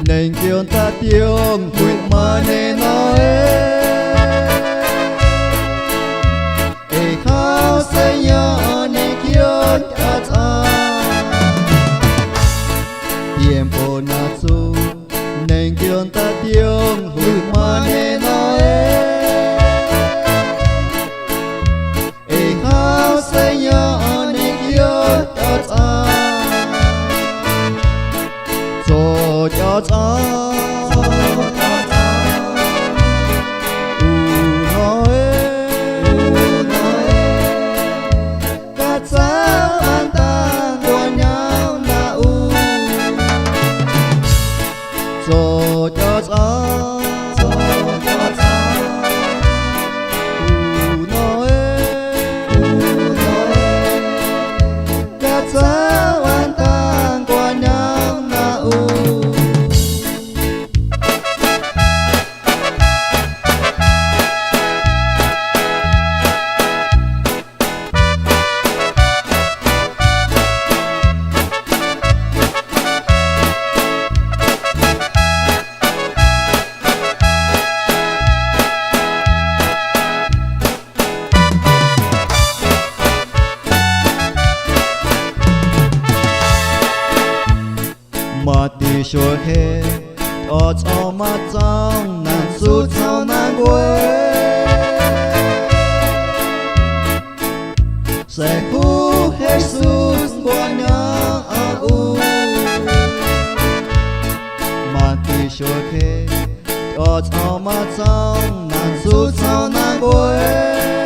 nên kion ta tiong quýt mà nên nói e khao say nhớ nên kion ta ta yếm po na su nên kion ta tiong quýt mà nên nói e khao say nhớ nên kion ta ta cho ta các cháu an ta của nhau là cho các cháu an ta của nhau là mà đi xuôi hè cho cho mắt trong nàng su cho nàng quê sẽ khu Jesus qua nhà u mà đi xuôi hè cho cho mắt trong nàng su cho nàng quê